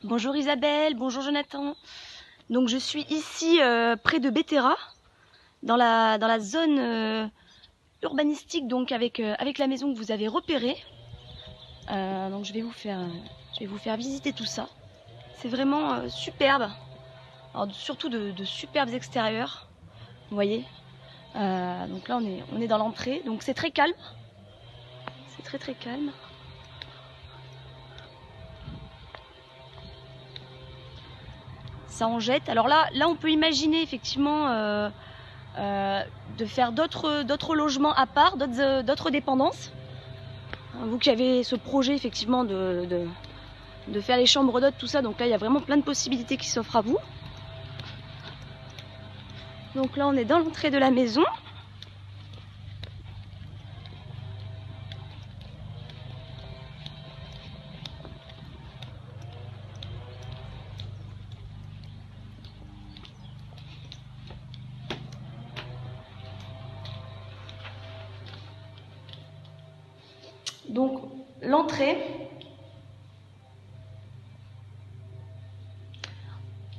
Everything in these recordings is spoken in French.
Bonjour Isabelle, bonjour Jonathan. Donc je suis ici près de Béterra, dans la zone urbanistique, donc avec la maison que vous avez repérée. Donc je vais vous faire visiter tout ça. C'est vraiment superbe. Alors, surtout de superbes extérieurs. Vous voyez. Donc là on est dans l'entrée, donc c'est très calme. C'est très très calme. Ça en jette. Alors là on peut imaginer effectivement de faire d'autres logements à part, d'autres dépendances. Vous qui avez ce projet effectivement de faire les chambres d'hôtes, tout ça, donc là il y a vraiment plein de possibilités qui s'offrent à vous. Donc là on est dans l'entrée de la maison. Donc l'entrée,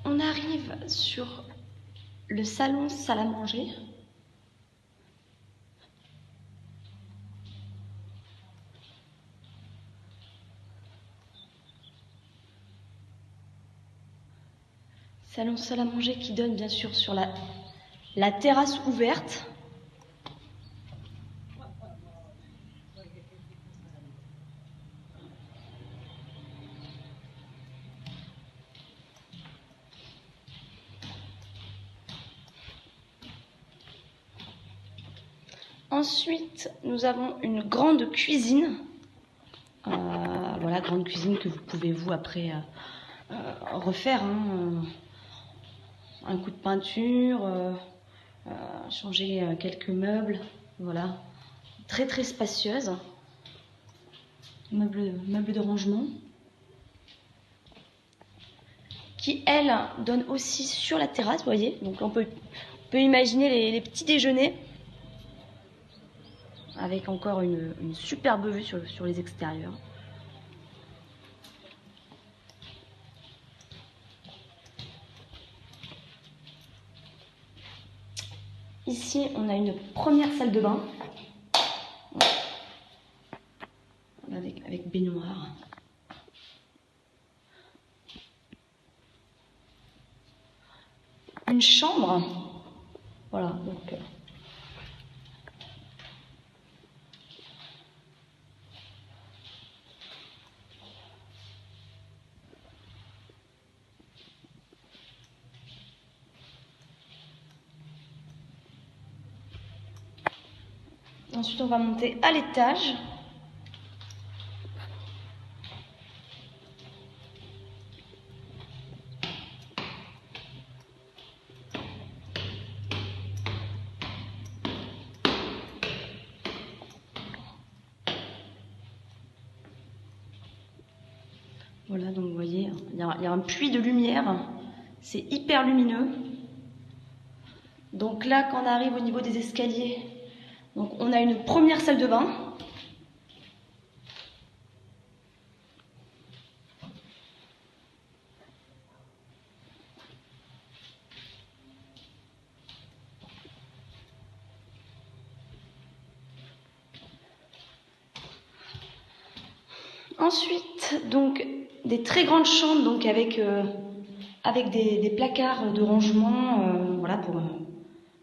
on arrive sur le salon salle à manger. Salon salle à manger qui donne bien sûr sur la terrasse ouverte. Ensuite, nous avons une grande cuisine. Voilà, grande cuisine que vous pouvez vous après refaire. Un coup de peinture, changer quelques meubles. Voilà, très très spacieuse. Meubles de rangement. Qui, elle, donne aussi sur la terrasse, vous voyez. Donc on peut imaginer les petits déjeuners. Avec encore une superbe vue sur les extérieurs. Ici, on a une première salle de bain. Avec baignoire. Une chambre. Voilà, donc... Ensuite, on va monter à l'étage. Voilà, donc vous voyez, il y a un puits de lumière. C'est hyper lumineux. Donc là, quand on arrive au niveau des escaliers, donc on a une première salle de bain. Ensuite, donc des très grandes chambres, donc avec des placards de rangement, voilà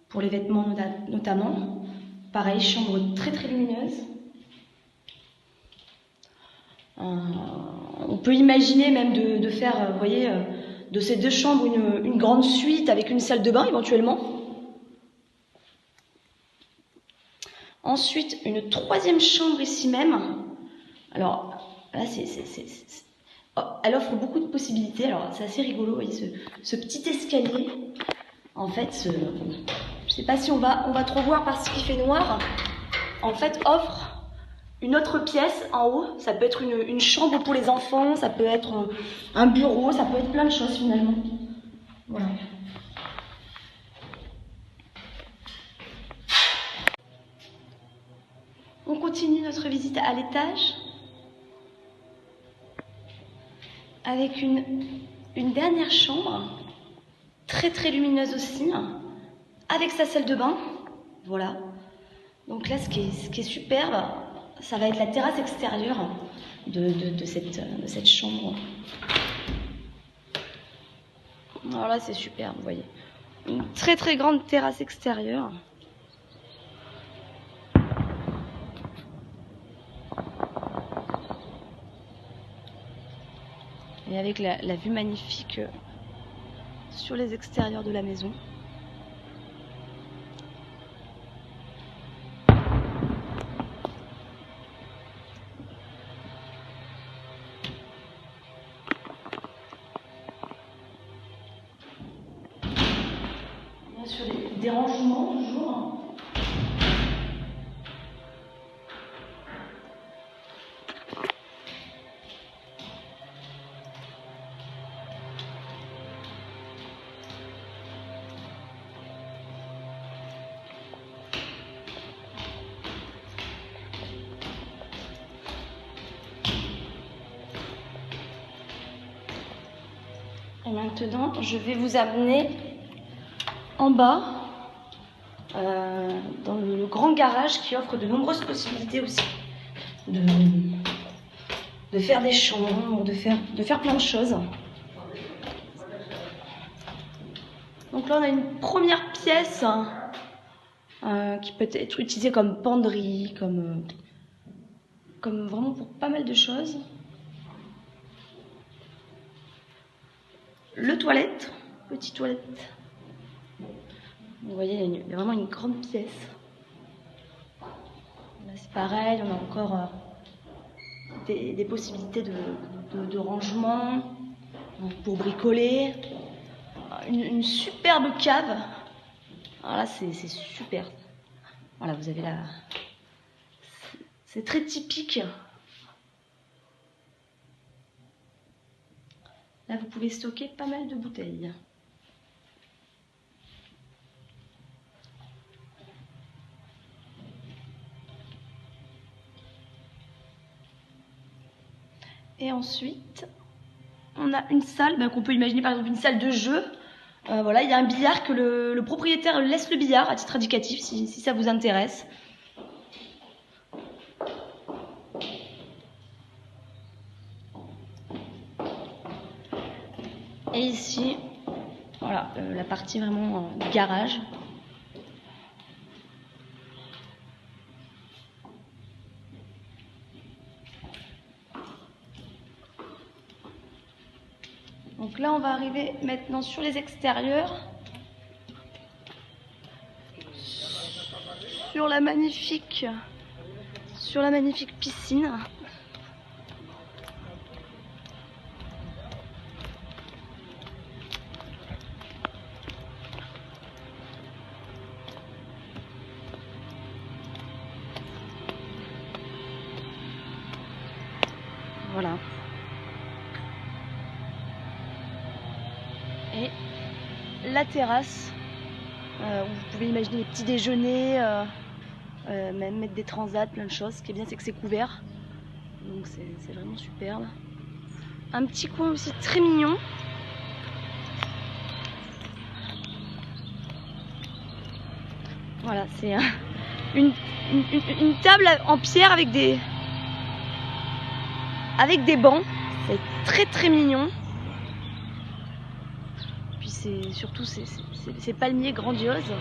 pour les vêtements notamment. Pareil, chambre très très lumineuse. On peut imaginer même de faire, vous voyez, de ces deux chambres une grande suite avec une salle de bain éventuellement. Ensuite, une troisième chambre ici même. Alors là, elle offre beaucoup de possibilités. Alors c'est assez rigolo, vous voyez, ce petit escalier. En fait, je sais pas si on va trop voir parce qu'il fait noir. En fait, offre une autre pièce en haut. Ça peut être une chambre pour les enfants, ça peut être un bureau, ça peut être plein de choses finalement. Voilà. On continue notre visite à l'étage. avec une dernière chambre, très lumineuse aussi, avec sa salle de bain. Voilà. Donc là, ce qui est superbe, ça va être la terrasse extérieure de cette chambre. Alors là, c'est superbe, vous voyez. Une très grande terrasse extérieure. Et avec la vue magnifique sur les extérieurs de la maison. Bien sûr, des rangements toujours. Et maintenant, je vais vous amener en bas, dans le grand garage qui offre de nombreuses possibilités aussi de faire des chambres, de faire plein de choses. Donc là, on a une première pièce qui peut être utilisée comme penderie, comme vraiment pour pas mal de choses. Le toilette, petite toilette. Vous voyez, il y a vraiment une grande pièce. Là, c'est pareil, on a encore des possibilités de rangement pour bricoler. Une superbe cave. Alors là, c'est super. Voilà, vous avez c'est très typique. Là, vous pouvez stocker pas mal de bouteilles. Et ensuite, on a une salle qu'on peut imaginer par exemple une salle de jeu. Voilà, il y a un billard que le propriétaire laisse le billard à titre indicatif si ça vous intéresse. Et ici, voilà, la partie vraiment garage. Donc là, on va arriver maintenant sur les extérieurs. Sur la magnifique piscine. Voilà. Et la terrasse, où vous pouvez imaginer les petits déjeuners, même mettre des transats, plein de choses. Ce qui est bien, c'est que c'est couvert. Donc c'est vraiment superbe. Un petit coin aussi très mignon. Voilà, c'est une table en pierre avec des bancs. C'est très mignon. Puis c'est surtout ces palmiers grandioses.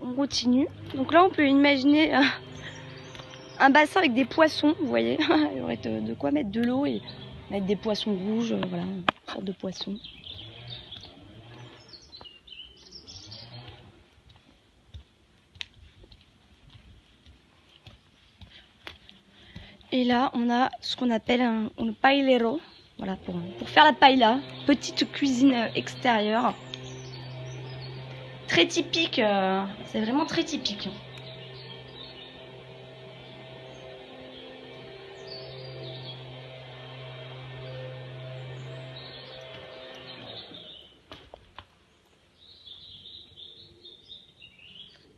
On continue. Donc là, on peut imaginer un bassin avec des poissons, vous voyez. Il y aurait de quoi mettre de l'eau et mettre des poissons rouges, voilà, une sorte de poisson. Et là, on a ce qu'on appelle un paillero, voilà, pour faire la paella, petite cuisine extérieure. très typique, c'est vraiment très typique.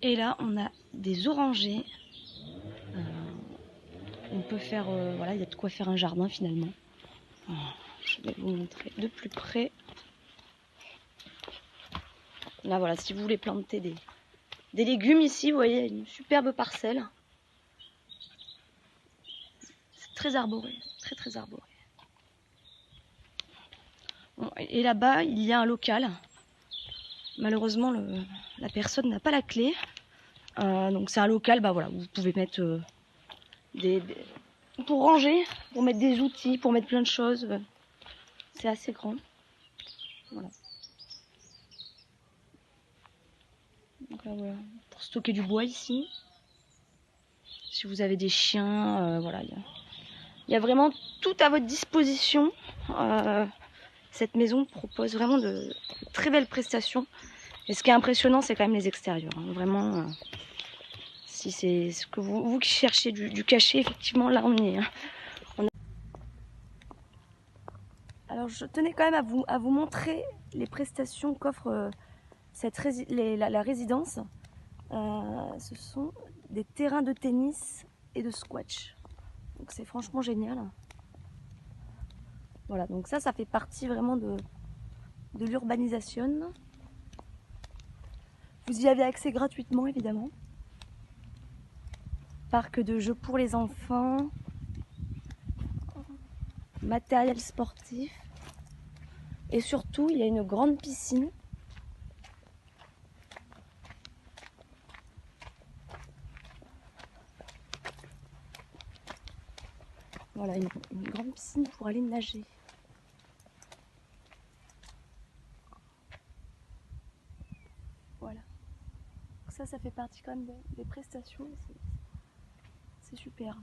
Et là, on a des orangers. On peut faire, voilà, il y a de quoi faire un jardin finalement. Je vais vous montrer de plus près. Là, voilà, si vous voulez planter des légumes ici, vous voyez, une superbe parcelle. C'est très arboré, très très arboré. Bon, et là-bas, il y a un local. Malheureusement, la personne n'a pas la clé. Donc c'est un local, bah voilà, vous pouvez mettre pour ranger, pour mettre des outils, pour mettre plein de choses. C'est assez grand. Voilà. Donc là, voilà. Pour stocker du bois ici. Si vous avez des chiens, voilà, il y a vraiment tout à votre disposition. Cette maison propose vraiment de très belles prestations. Et ce qui est impressionnant, c'est quand même les extérieurs. Hein. Vraiment, si c'est ce que vous qui cherchez du cachet, effectivement, là on y est. Hein. Alors je tenais quand même à vous montrer les prestations qu'offre la résidence. Ce sont des terrains de tennis et de squash. Donc c'est franchement génial. Voilà, donc ça fait partie vraiment de l'urbanisation. Vous y avez accès gratuitement évidemment. Parc de jeux pour les enfants, matériel sportif et surtout il y a une grande piscine. Voilà, une grande piscine pour aller nager. Voilà. Ça fait partie quand même des prestations. C'est super.